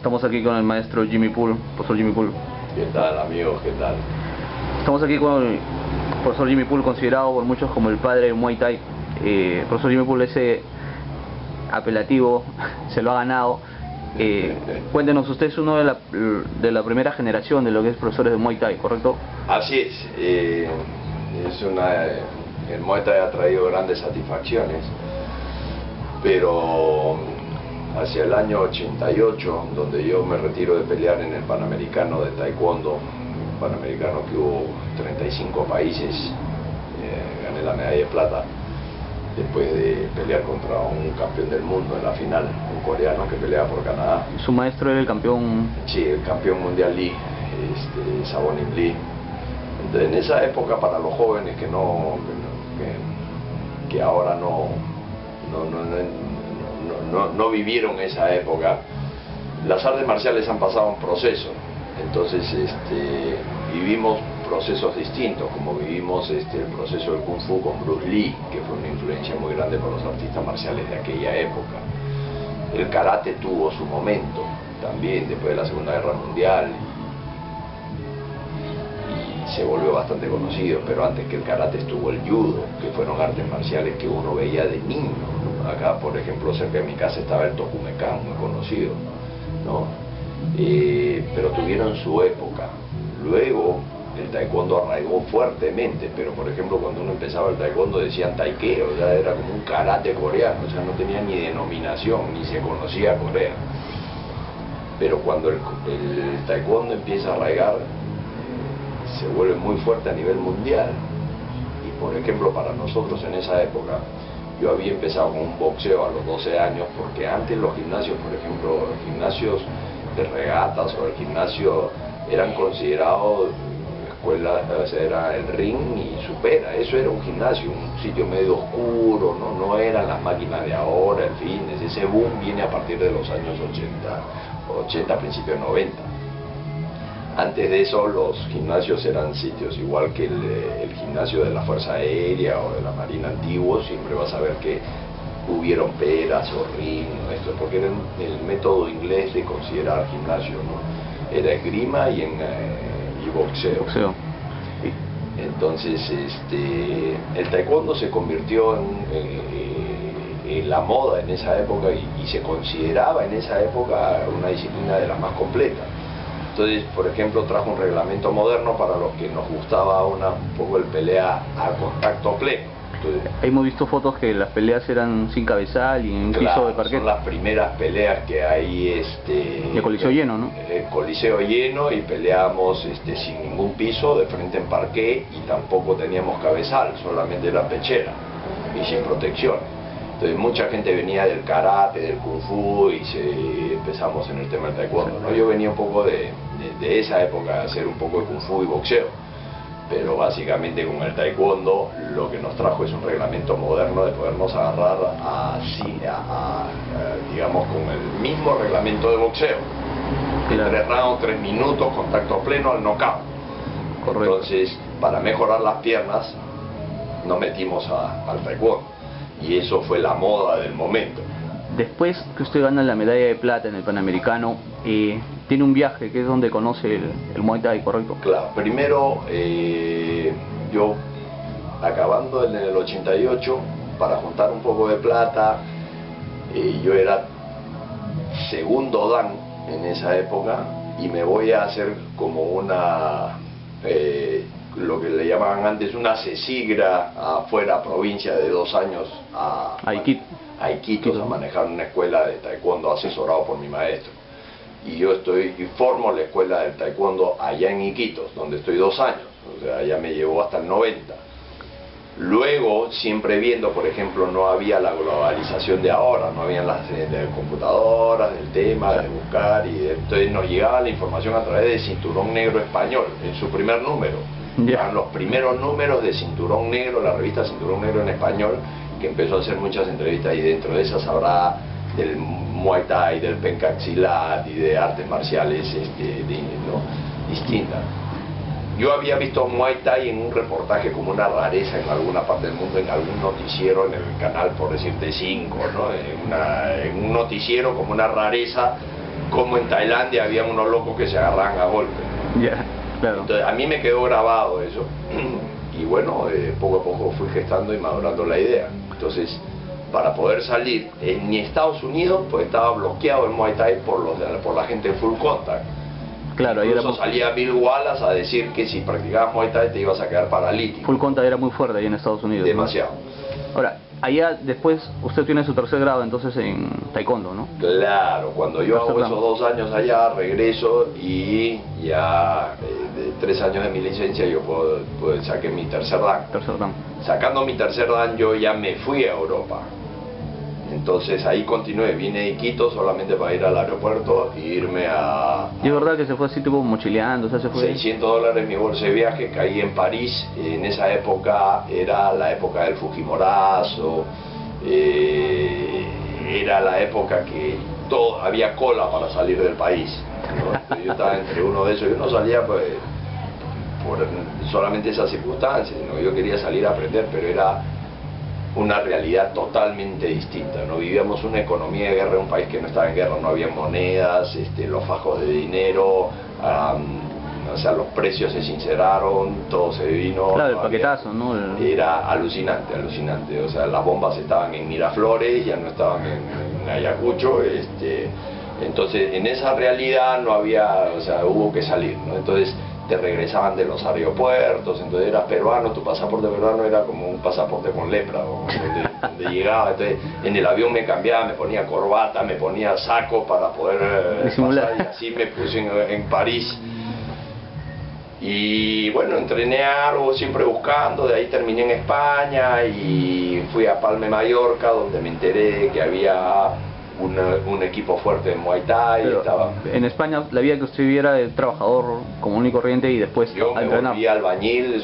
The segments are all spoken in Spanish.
Estamos aquí con el maestro Jimmy Poole, profesor Jimmy Poole. ¿Qué tal, amigos? ¿Qué tal? Estamos aquí con el profesor Jimmy Poole, considerado por muchos como el padre del Muay Thai. Profesor Jimmy Poole, ese apelativo se lo ha ganado. Cuéntenos, usted es uno de la primera generación de lo que es profesores de Muay Thai, ¿correcto? Así es. El Muay Thai ha traído grandes satisfacciones, pero hacia el año 88, donde yo me retiro de pelear en el Panamericano de Taekwondo, un Panamericano que hubo 35 países, gané la medalla de plata, después de pelear contra un campeón del mundo en la final, un coreano que peleaba por Canadá. ¿Su maestro era el campeón? Sí, el campeón mundial Lee, Sabonim Lee. Entonces, en esa época, para los jóvenes que ahora no vivieron esa época, las artes marciales han pasado un proceso. Entonces vivimos procesos distintos, como vivimos el proceso del Kung Fu con Bruce Lee, que fue una influencia muy grande para los artistas marciales de aquella época. El karate tuvo su momento también después de la Segunda Guerra Mundial y se volvió bastante conocido, pero antes que el karate estuvo el judo, que fueron artes marciales que uno veía de niño, ¿no? Acá, por ejemplo, cerca de mi casa estaba el Tokumekan, muy conocido, ¿no? Pero tuvieron su época. Luego el taekwondo arraigó fuertemente, pero por ejemplo cuando uno empezaba el taekwondo decían taekeo, o sea, era como un karate coreano, o sea, no tenía ni denominación, ni se conocía Corea. Pero cuando el taekwondo empieza a arraigar, se vuelve muy fuerte a nivel mundial. Y por ejemplo para nosotros en esa época, yo había empezado con un boxeo a los 12 años, porque antes los gimnasios, por ejemplo, los gimnasios de regatas o el gimnasio eran considerados escuela, o sea, era el ring y supera, eso era un gimnasio, un sitio medio oscuro, no eran las máquinas de ahora, el fitness. Ese boom viene a partir de los años 80, principios 90. Antes de eso los gimnasios eran sitios igual que el gimnasio de la Fuerza Aérea o de la Marina antiguo, siempre vas a ver que hubieron peras o ring, esto porque era el método inglés de considerar gimnasio, ¿no? Era esgrima y boxeo. Entonces el taekwondo se convirtió en la moda en esa época y se consideraba en esa época una disciplina de las más completas. Entonces, por ejemplo, trajo un reglamento moderno para los que nos gustaba un poco el pelea a contacto pleno. Entonces, hemos visto fotos que las peleas eran sin cabezal y en piso de parquet. Son las primeras peleas que hay y el coliseo lleno, ¿no? El coliseo lleno, y peleábamos sin ningún piso, de frente en parquet, y tampoco teníamos cabezal, solamente la pechera y sin protección. Entonces mucha gente venía del karate, del kung fu, y empezamos en el tema del taekwondo, ¿no? Yo venía un poco de esa época, de hacer un poco de kung fu y boxeo, pero básicamente con el taekwondo lo que nos trajo es un reglamento moderno de podernos agarrar digamos, con el mismo reglamento de boxeo. Claro. 3 rounds, 3 minutos, contacto pleno al knockout. Correcto. Entonces, para mejorar las piernas, nos metimos al taekwondo, y eso fue la moda del momento. Después que usted gana la medalla de plata en el Panamericano, tiene un viaje que es donde conoce el Muay Thai, ¿correcto? Claro, primero yo, acabando en el 88, para juntar un poco de plata, yo era segundo dan en esa época, y me voy a hacer como lo que le llamaban antes una cesigra afuera, provincia, de 2 años a Iquitos, a manejar una escuela de taekwondo asesorado por mi maestro. Y yo formo la escuela del taekwondo allá en Iquitos, donde estoy 2 años, o sea, ya me llevó hasta el 90. Luego, siempre viendo, por ejemplo, no había la globalización de ahora, no habían las de computadoras, del tema, de buscar, y entonces nos llegaba la información a través de Cinturón Negro Español, en su primer número. Eran los primeros números de Cinturón Negro, la revista Cinturón Negro en español, que empezó a hacer muchas entrevistas, y dentro de esas habrá del Muay Thai, del Pencaxilat y de artes marciales distintas. Yo había visto Muay Thai en un reportaje como una rareza en alguna parte del mundo, en algún noticiero, en el canal, por decirte, 5, ¿no? En un noticiero como una rareza, como en Tailandia había unos locos que se agarraban a golpes. Ya, claro. Entonces a mí me quedó grabado eso y bueno, poco a poco fui gestando y madurando la idea. Entonces, para poder salir en Estados Unidos, pues estaba bloqueado el Muay Thai por la gente de Full Contact. Claro, ahí Incluso salía Bill Wallace a decir que si practicabas Muay Thai te ibas a quedar paralítico. Full Contact era muy fuerte ahí en Estados Unidos. Demasiado. ¿No? Ahora, allá después usted tiene su tercer grado entonces en Taekwondo, ¿no? Claro, cuando yo hago esos 2 años allá, regreso y ya de 3 años de mi licencia yo saqué mi tercer dan. Tercer dan. Sacando mi tercer dan yo ya me fui a Europa. Entonces ahí continué, vine de Quito solamente para ir al aeropuerto e irme a... ¿Y es verdad que se fue así tipo mochileando? O sea, se fue... $600 mi bolsa de viaje, caí en París. En esa época era la época del Fujimorazo, era la época que había cola para salir del país, ¿no? Yo estaba entre uno de esos, yo no salía pues por solamente esas circunstancias, ¿no? Yo quería salir a aprender, pero era una realidad totalmente distinta, ¿no? Vivíamos una economía de guerra en un país que no estaba en guerra, no había monedas, los fajos de dinero, o sea, los precios se sinceraron, todo se vino. Claro, el paquetazo, ¿no? Era alucinante, alucinante, o sea, las bombas estaban en Miraflores, ya no estaban en Ayacucho, entonces en esa realidad no había, o sea, hubo que salir, ¿no? Entonces te regresaban de los aeropuertos, entonces eras peruano, tu pasaporte peruano era como un pasaporte con lepra, donde llegaba, entonces en el avión me cambiaba, me ponía corbata, me ponía saco para poder pasar, y así me puse en París. Y bueno, entrené algo, siempre buscando, de ahí terminé en España y fui a Palma de Mallorca, donde me enteré que había un equipo fuerte de Muay Thai. Pero en España la vida que usted viviera de trabajador común y corriente y después yo a me entrenar. volví albañil,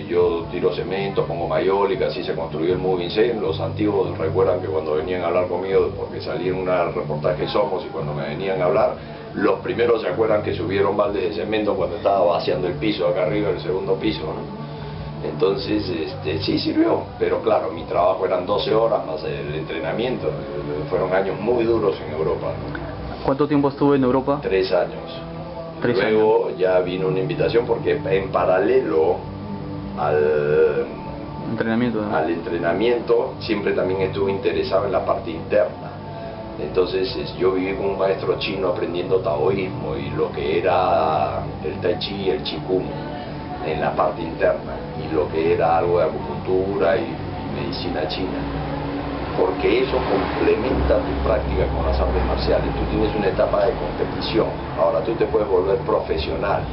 yo tiro cemento, pongo mayólica, así se construyó el Moving Sen. Los antiguos recuerdan que cuando venían a hablar conmigo, porque salí en un reportaje Somos, y cuando me venían a hablar, los primeros se acuerdan que subieron baldes de cemento cuando estaba vaciando el piso acá arriba, el segundo piso, ¿no? Entonces, sí sirvió, pero claro, mi trabajo eran 12 horas más el entrenamiento. Fueron años muy duros en Europa, ¿no? ¿Cuánto tiempo estuvo en Europa? 3 años. 3 Luego años. ya vino una invitación porque en paralelo al entrenamiento, ¿no? al entrenamiento siempre también estuve interesado en la parte interna. Entonces yo viví con un maestro chino aprendiendo taoísmo y lo que era el tai chi y el qigong en la parte interna, y lo que era algo de acupuntura y medicina china, porque eso complementa tu práctica con las artes marciales. Tú tienes una etapa de competición, ahora tú te puedes volver profesional.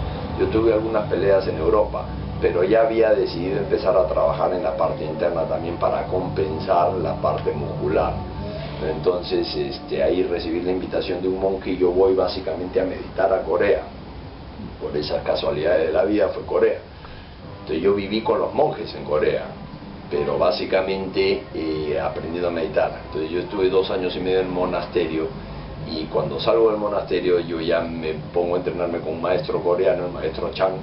Yo tuve algunas peleas en Europa, pero ya había decidido empezar a trabajar en la parte interna también para compensar la parte muscular. Entonces ahí recibí la invitación de un monje y yo voy básicamente a meditar a Corea. Por esas casualidades de la vida fue Corea. Entonces yo viví con los monjes en Corea, pero básicamente aprendiendo a meditar. Entonces yo estuve 2 años y medio en el monasterio, y cuando salgo del monasterio yo ya me pongo a entrenarme con un maestro coreano, el maestro Chang,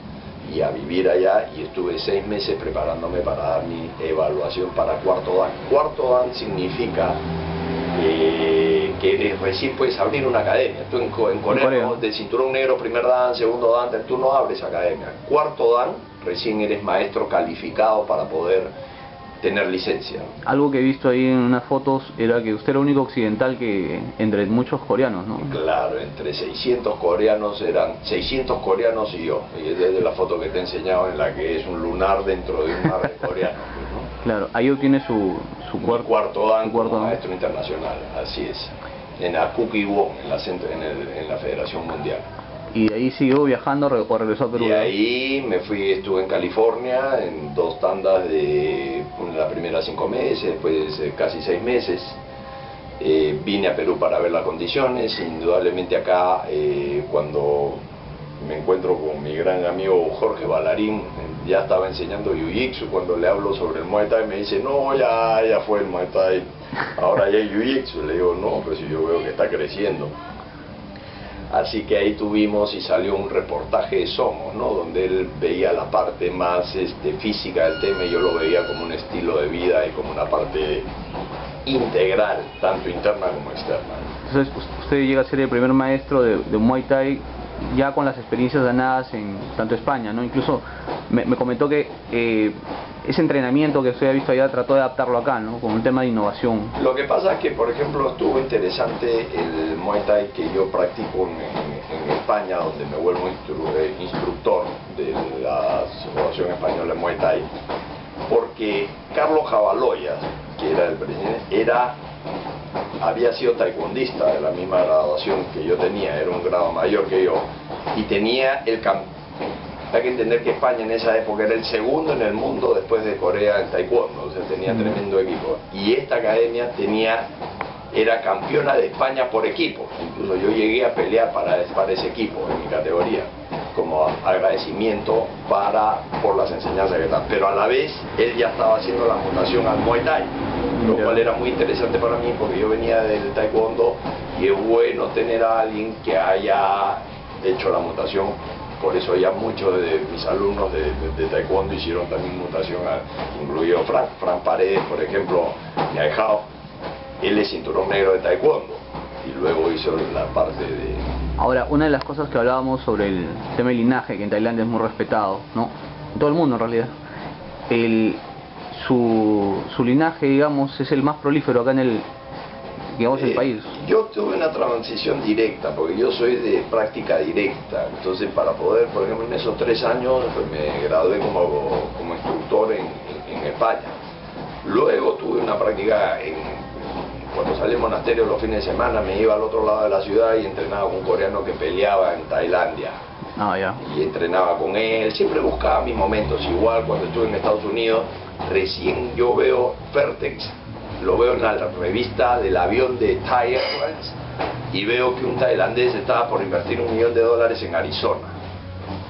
y a vivir allá, y estuve 6 meses preparándome para dar mi evaluación para cuarto dan. Cuarto dan significa que recién puedes abrir una academia. Tú en Corea, de cinturón negro, primer dan, segundo dan, tú no abres academia. Cuarto dan, recién eres maestro calificado para poder tener licencia. Algo que he visto ahí en unas fotos era que usted era el único occidental que entre muchos coreanos, ¿no? Claro, entre 600 coreanos eran 600 coreanos y yo. Y es desde la foto que te he enseñado, en la que es un lunar dentro de un mar de coreanos, ¿no? Claro, ahí obtiene su cuarto dan como maestro internacional, así es, en Akukiwon, en la Federación Mundial. ¿Y de ahí siguió viajando o regresó a Perú? Y ahí me fui, estuve en California en 2 tandas la primera 5 meses, después casi 6 meses. Vine a Perú para ver las condiciones. Indudablemente acá, cuando me encuentro con mi gran amigo Jorge Ballarín, ya estaba enseñando Jiu-Jitsu. Cuando le hablo sobre el Muay Thai me dice, no, ya fue el Muay Thai, ahora ya hay Jiu-Jitsu. Le digo, no, pero si yo veo que está creciendo. Así que ahí tuvimos y salió un reportaje de Somos, ¿no? Donde él veía la parte más física del tema y yo lo veía como un estilo de vida y como una parte integral, tanto interna como externa. Entonces usted llega a ser el primer maestro de Muay Thai ya con las experiencias ganadas en tanto España, ¿no? Incluso me comentó que ese entrenamiento que usted ha visto allá trató de adaptarlo acá, ¿no? Con un tema de innovación. Lo que pasa es que, por ejemplo, estuvo interesante el Muay Thai que yo practico en España, donde me vuelvo instructor de la Asociación Española de Muay Thai, porque Carlos Jabaloya, que era el presidente, había sido taekwondista de la misma graduación que yo tenía, era un grado mayor que yo, y tenía el campeonato. Hay que entender que España en esa época era el segundo en el mundo después de Corea en taekwondo, o sea, tenía tremendo equipo. Y esta academia era campeona de España por equipo, incluso yo llegué a pelear para ese equipo en mi categoría, como agradecimiento por las enseñanzas que dan. Pero a la vez, él ya estaba haciendo la mutación al Muay Thai, lo cual era muy interesante para mí porque yo venía del taekwondo y es bueno tener a alguien que haya hecho la mutación. Por eso ya muchos de mis alumnos de taekwondo hicieron también mutación, incluido Fran Paredes, por ejemplo, mi ahijado, él es cinturón negro de taekwondo y luego hizo la parte de... Ahora, una de las cosas que hablábamos sobre el tema del linaje, que en Tailandia es muy respetado, ¿no? En todo el mundo en realidad. Su linaje, digamos, es el más prolífero acá en el país. Yo tuve una transición directa, porque yo soy de práctica directa, entonces para poder, por ejemplo, en esos 3 años pues me gradué como instructor en España. Luego tuve una práctica cuando salí del monasterio los fines de semana, me iba al otro lado de la ciudad y entrenaba con un coreano que peleaba en Tailandia. Y entrenaba con él, siempre buscaba mis momentos. Igual cuando estuve en Estados Unidos, recién yo veo Vertex, lo veo en la revista del avión de Thai Airlines y veo que un tailandés estaba por invertir $1 millón en Arizona.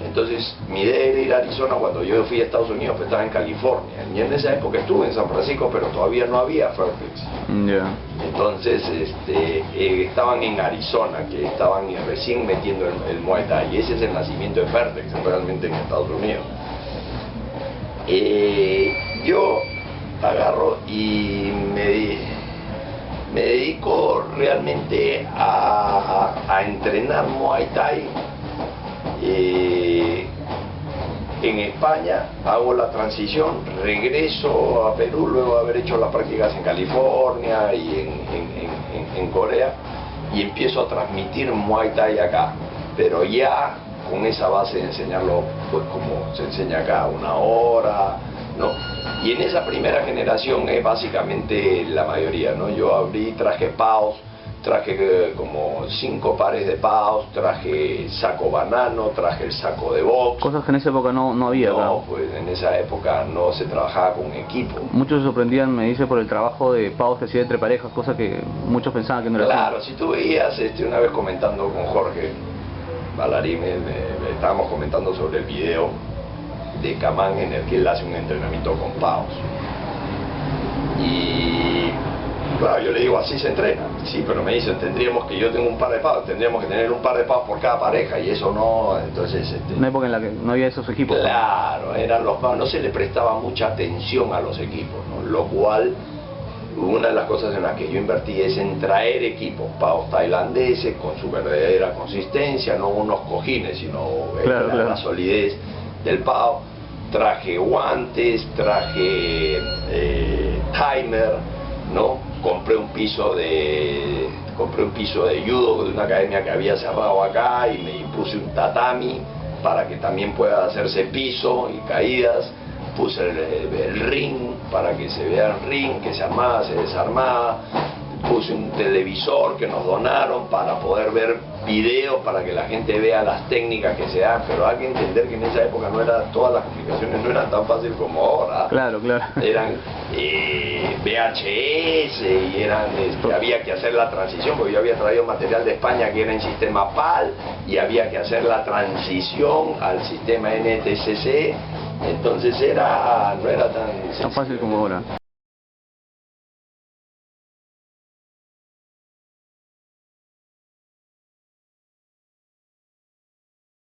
Entonces mi idea era ir a Arizona. Cuando yo fui a Estados Unidos pues estaba en California y en esa época estuve en San Francisco, pero todavía no había Vertex. Entonces estaban en Arizona, que estaban recién metiendo el Muay Thai, y ese es el nacimiento de Vertex realmente en Estados Unidos. Yo agarro y me dedico realmente a entrenar Muay Thai en España. Hago la transición, regreso a Perú luego de haber hecho las prácticas en California y en Corea, y empiezo a transmitir Muay Thai acá, pero ya con esa base de enseñarlo pues como se enseña acá, 1 hora, ¿no? Y en esa primera generación es básicamente la mayoría, ¿no? Yo traje PAOs, traje como 5 pares de PAOs, traje saco banano, traje el saco de box. Cosas que en esa época no había. No, claro. pues en esa época no se trabajaba con equipo. Muchos se sorprendían, me dice, por el trabajo de PAOs que hacía entre parejas, cosa que muchos pensaban que no era así. Claro, si tú veías, una vez comentando con Jorge Ballarín, estábamos comentando sobre el video de Kamán en el que él hace un entrenamiento con PAOs. Y claro, yo le digo, así se entrena. Sí, pero me dicen, yo tengo un par de PAOs, tendríamos que tener un par de PAOs por cada pareja, y eso no, entonces... Una época en la que no había esos equipos. Claro, eran los PAOs, no se le prestaba mucha atención a los equipos, ¿no? Lo cual, una de las cosas en las que yo invertí es en traer equipos, PAOs tailandeses, con su verdadera consistencia, no unos cojines, sino la solidez del PAO. Traje guantes, traje timer, ¿no? Compré un piso de judo de una academia que había cerrado acá y me puse un tatami para que también pueda hacerse piso y caídas. Puse el ring para que se vea el ring, que se armaba, se desarmaba. Puse un televisor que nos donaron para poder ver videos, para que la gente vea las técnicas que se dan, pero hay que entender que en esa época todas las comunicaciones no eran tan fáciles como ahora. Claro. Eran VHS y había que hacer la transición, porque yo había traído material de España que era en sistema PAL y había que hacer la transición al sistema NTSC, entonces no era tan fácil como ahora.